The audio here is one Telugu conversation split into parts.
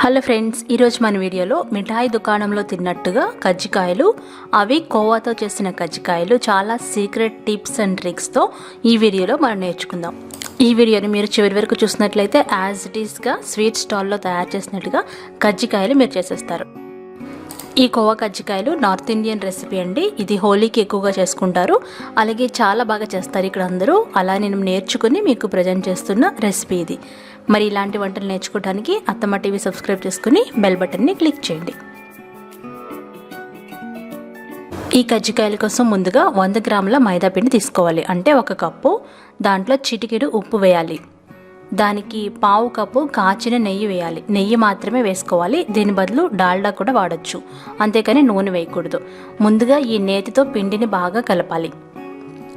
హలో ఫ్రెండ్స్, ఈరోజు మన వీడియోలో మిఠాయి దుకాణంలో తిన్నట్టుగా కజ్జికాయలు, అవి కోవాతో చేసిన కజ్జికాయలు చాలా సీక్రెట్ టిప్స్ అండ్ ట్రిక్స్తో ఈ వీడియోలో మనం నేర్చుకుందాం. ఈ వీడియోని మీరు చివరి వరకు చూసినట్లయితే యాజ్ ఇట్ ఈస్గా స్వీట్ స్టాల్లో తయారు చేసినట్టుగా కజ్జికాయలు మీరు చేసేస్తారు. ఈ కోవా కజ్జికాయలు నార్త్ ఇండియన్ రెసిపీ అండి. ఇది హోలీకి ఎక్కువగా చేసుకుంటారు, అలాగే చాలా బాగా చేస్తారు ఇక్కడ అందరూ. అలా నేను నేర్చుకుని మీకు ప్రజెంట్ చేస్తున్న రెసిపీ ఇది. మరి ఇలాంటి వంటలు నేర్చుకోవడానికి అత్తమ్మ టీవీ సబ్స్క్రైబ్ చేసుకుని బెల్ బటన్ని క్లిక్ చేయండి. ఈ కజ్జికాయల కోసం ముందుగా 100 గ్రాముల మైదా పిండి తీసుకోవాలి, అంటే 1 కప్పు. దాంట్లో చిటికెడు ఉప్పు వేయాలి. దానికి 1/2 కప్పు కాచిన నెయ్యి వేయాలి. నెయ్యి మాత్రమే వేసుకోవాలి, దీని బదులు డాల్డా కూడా వాడచ్చు, అంతేకాని నూనె వేయకూడదు. ముందుగా ఈ నేతితో పిండిని బాగా కలపాలి.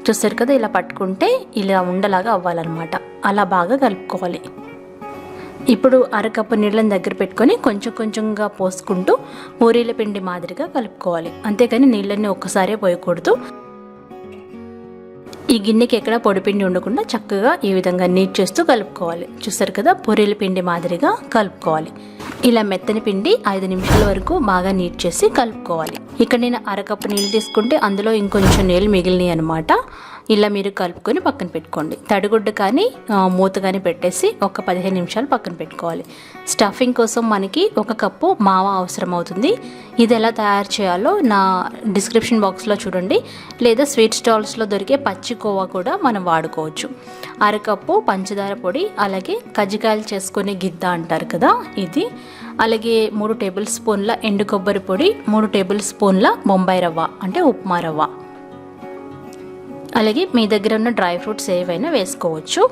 చూస్తారు కదా, ఇలా పట్టుకుంటే ఇలా ఉండలాగా అవ్వాలన్నమాట. అలా బాగా కలుపుకోవాలి. ఇప్పుడు 1/2 కప్పు నీళ్ళని దగ్గర పెట్టుకొని కొంచెం కొంచెంగా పోసుకుంటూ పూరీల పిండి మాదిరిగా కలుపుకోవాలి, అంతేకాని నీళ్ళని ఒక్కసారే పోయకూడదు. ఈ గిన్నెకి ఎక్కడ పొడిపిండి ఉండకుండా చక్కగా ఈ విధంగా నీట్ చేస్తూ కలుపుకోవాలి. చూస్తారు కదా, పూరీల పిండి మాదిరిగా కలుపుకోవాలి. ఇలా మెత్తని పిండి 5 నిమిషాల వరకు బాగా నీట్ చేసి కలుపుకోవాలి. ఇక్కడ నేను 1/2 కప్పు నీళ్ళు తీసుకుంటే అందులో ఇంకొంచెం నీళ్ళు మిగిలినాయి అనమాట. ఇలా మీరు కలుపుకొని పక్కన పెట్టుకోండి. తడిగుడ్డ కానీ మూత కానీ పెట్టేసి ఒక 15 నిమిషాలు పక్కన పెట్టుకోవాలి. స్టఫింగ్ కోసం మనకి 1 కప్పు మావ అవసరం అవుతుంది. ఇది ఎలా తయారు చేయాలో నా డిస్క్రిప్షన్ బాక్స్లో చూడండి, లేదా స్వీట్ స్టాల్స్లో దొరికే పచ్చి కోవా కూడా మనం వాడుకోవచ్చు. 1/2 కప్పు పంచదార పొడి, అలాగే కజ్జికాయలు చేసుకునే గిద్ద అంటారు కదా ఇది, అలాగే 3 టేబుల్ స్పూన్ల ఎండు కొబ్బరి పొడి, 3 టేబుల్ స్పూన్ల బొంబాయి రవ్వ అంటే ఉప్మా రవ్వ, అలాగే మీ దగ్గర ఉన్న డ్రై ఫ్రూట్స్ ఏవైనా వేసుకోవచ్చు.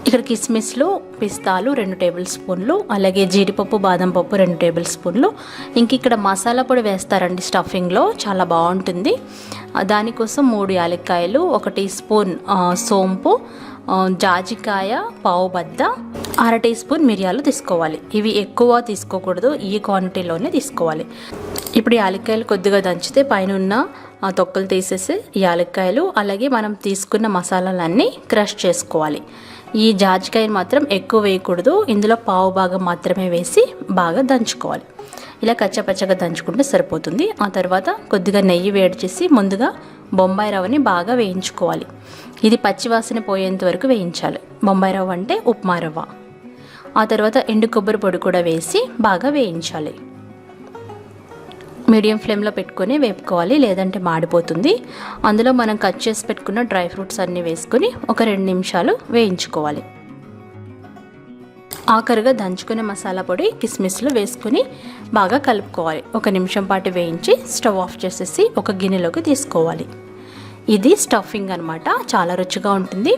ఇక్కడ కిస్మిస్లు, పిస్తాలు 2 టేబుల్ స్పూన్లు, అలాగే జీడిపప్పు, బాదం పప్పు 2 టేబుల్ స్పూన్లు. ఇంక ఇక్కడ మసాలా పొడి వేస్తారండి స్టఫింగ్లో, చాలా బాగుంటుంది. దానికోసం 3 యాలక్కాయలు, 1 టీ స్పూన్ సోంపు, జాజికాయ పావు బద్ద, 1/2 టీ స్పూన్ మిరియాలు తీసుకోవాలి. ఇవి ఎక్కువ తీసుకోకూడదు, ఈ క్వాంటిటీలోనే తీసుకోవాలి. ఇప్పుడు యాలక్కాయలు కొద్దిగా దంచితే పైన ఉన్న తొక్కలు తీసేసి యాలక్కాయలు, అలాగే మనం తీసుకున్న మసాలాలన్నీ క్రష్ చేసుకోవాలి. ఈ జాజికాయని మాత్రం ఎక్కువ వేయకూడదు, ఇందులో పావు భాగం మాత్రమే వేసి బాగా దంచుకోవాలి. ఇలా కచ్చపచ్చగా దంచుకుంటే సరిపోతుంది. ఆ తర్వాత కొద్దిగా నెయ్యి వేడి చేసి ముందుగా బొంబాయి రవ్వని బాగా వేయించుకోవాలి. ఇది పచ్చివాసన పోయేంత వరకు వేయించాలి. బొంబాయి రవ్వ అంటే ఉప్మా రవ్వ. ఆ తర్వాత ఎండు కొబ్బరి పొడి కూడా వేసి బాగా వేయించాలి. మీడియం ఫ్లేమ్లో పెట్టుకొని వేపుకోవాలి, లేదంటే మాడిపోతుంది. అందులో మనం కట్ చేసి పెట్టుకున్న డ్రై ఫ్రూట్స్ అన్నీ వేసుకొని ఒక 2 నిమిషాలు వేయించుకోవాలి. ఆఖరుగా దంచుకునే మసాలా పొడి, కిస్మిస్లు వేసుకొని బాగా కలుపుకోవాలి. 1 నిమిషం పాటు వేయించి స్టవ్ ఆఫ్ చేసేసి ఒక గిన్నెలోకి తీసుకోవాలి. ఇది స్టఫింగ్ అనమాట, చాలా రుచిగా ఉంటుంది.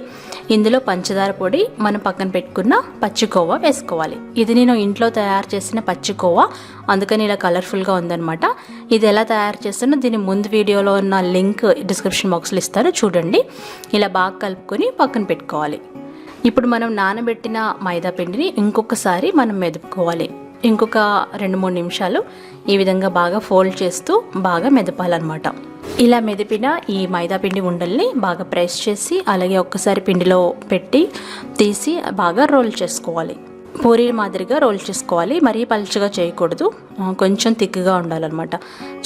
ఇందులో పంచదార పొడి, మనం పక్కన పెట్టుకున్న పచ్చికోవా వేసుకోవాలి. ఇది నేను ఇంట్లో తయారు చేసిన పచ్చికోవా, అందుకని ఇలా కలర్ఫుల్గా ఉందన్నమాట. ఇది ఎలా తయారు చేస్తానో దీని ముందు వీడియోలో ఉన్న లింక్ డిస్క్రిప్షన్ బాక్స్లో ఇస్తాను, చూడండి. ఇలా బాగా కలుపుకొని పక్కన పెట్టుకోవాలి. ఇప్పుడు మనం నానబెట్టిన మైదా పిండిని ఇంకొకసారి మనం మెదుపుకోవాలి. ఇంకొక 2-3 నిమిషాలు ఈ విధంగా బాగా ఫోల్డ్ చేస్తూ బాగా మెదపాలన్నమాట. ఇలా మెదిపిన ఈ మైదా పిండి ఉండల్ని బాగా ప్రెస్ చేసి, అలాగే ఒక్కసారి పిండిలో పెట్టి తీసి బాగా రోల్ చేసుకోవాలి. పూరీ మాదిరిగా రోల్ చేసుకోవాలి, మరీ పలుచగా చేయకూడదు, కొంచెం థిక్గా ఉండాలన్నమాట.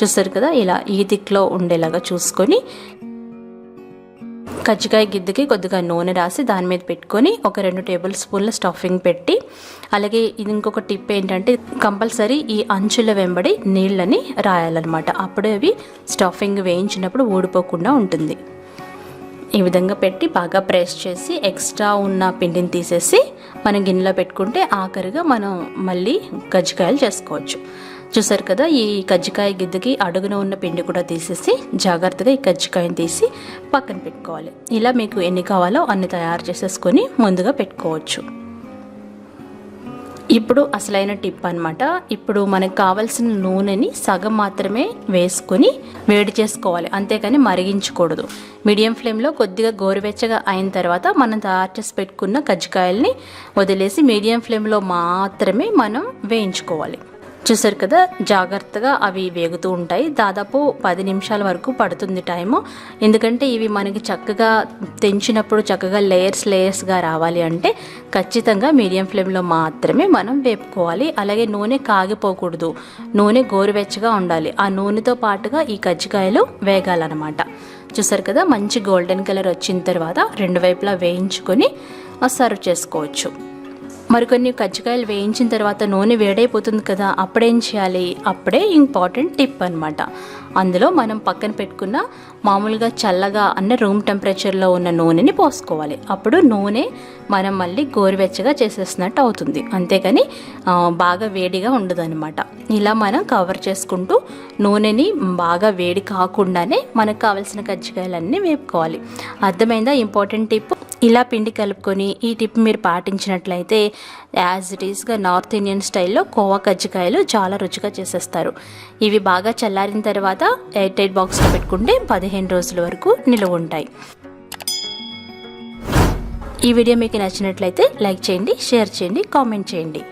చూస్తారు కదా, ఇలా ఈ థిక్లో ఉండేలాగా చూసుకొని కజ్జికాయ గిద్దకి కొద్దిగా నూనె రాసి దాని మీద పెట్టుకొని ఒక 2 టేబుల్ స్పూన్ల స్టఫింగ్ పెట్టి, అలాగే ఇది ఇంకొక టిప్ ఏంటంటే కంపల్సరీ ఈ అంచుల వెంబడి నీళ్ళని రాయాలన్నమాట. అప్పుడే అవి స్టఫింగ్ వేయించినప్పుడు ఊడిపోకుండా ఉంటుంది. ఈ విధంగా పెట్టి బాగా ప్రెస్ చేసి ఎక్స్ట్రా ఉన్న పిండిని తీసేసి మనం గిన్నెలో పెట్టుకుంటే ఆఖరిగా మనం మళ్ళీ కజ్జికాయలు చేసుకోవచ్చు. చూసారు కదా, ఈ కజ్జికాయ గిద్దకి అడుగున ఉన్న పిండి కూడా తీసేసి జాగ్రత్తగా ఈ కజ్జికాయని తీసి పక్కన పెట్టుకోవాలి. ఇలా మీకు ఎన్ని కావాలో అన్ని తయారు చేసేసుకొని ముందుగా పెట్టుకోవచ్చు. ఇప్పుడు అసలైన టిప్ అనమాట. ఇప్పుడు మనకు కావాల్సిన నూనెని సగం మాత్రమే వేసుకొని వేడి చేసుకోవాలి, అంతేకాని మరిగించకూడదు. మీడియం ఫ్లేమ్లో కొద్దిగా గోరువెచ్చగా అయిన తర్వాత మనం తయారు చేసి పెట్టుకున్న కజ్జికాయల్ని వదిలేసి మీడియం ఫ్లేమ్లో మాత్రమే మనం వేయించుకోవాలి. చూసారు కదా, జాగ్రత్తగా అవి వేగుతూ ఉంటాయి. దాదాపు 10 నిమిషాల వరకు పడుతుంది టైము. ఎందుకంటే ఇవి మనకి చక్కగా తెంచినప్పుడు చక్కగా లేయర్స్గా రావాలి అంటే ఖచ్చితంగా మీడియం ఫ్లేమ్లో మాత్రమే మనం వేపుకోవాలి. అలాగే నూనె కాగిపోకూడదు, నూనె గోరువెచ్చగా ఉండాలి. ఆ నూనెతో పాటుగా ఈ కజ్జికాయలు వేగాలన్నమాట. చూసారు కదా, మంచి గోల్డెన్ కలర్ వచ్చిన తర్వాత రెండు వైపులా వేయించుకొని సర్వ్ చేసుకోవచ్చు. మరికొన్ని కజ్జికాయలు వేయించిన తర్వాత నూనె వేడైపోతుంది కదా, అప్పుడేం చేయాలి? అప్పుడే ఇంపార్టెంట్ టిప్ అనమాట. అందులో మనం పక్కన పెట్టుకున్న మామూలుగా చల్లగా రూమ్ టెంపరేచర్లో ఉన్న నూనెని పోసుకోవాలి. అప్పుడు నూనె మనం మళ్ళీ గోరువెచ్చగా చేసేసినట్టు అవుతుంది, అంతేకాని బాగా వేడిగా ఉండదు అనమాట. ఇలా మనం కవర్ చేసుకుంటూ నూనెని బాగా వేడి కాకుండానే మనకు కావాల్సిన కజ్జికాయలన్నీ వేపుకోవాలి. అర్థమైందా ఇంపార్టెంట్ టిప్? ఇలా పిండి కలుపుకొని ఈ టిప్ మీరు పాటించినట్లయితే యాజ్ ఇట్ ఈస్గా నార్త్ ఇండియన్ స్టైల్లో కోవా కజ్జికాయలు చాలా రుచిగా చేసేస్తారు. ఇవి బాగా చల్లారిన తర్వాత ఎయిర్ టైట్ బాక్స్లో పెట్టుకుంటే 15 రోజుల వరకు నిలువ ఉంటాయి. ఈ వీడియో మీకు నచ్చినట్లయితే లైక్ చేయండి, షేర్ చేయండి, కామెంట్ చేయండి.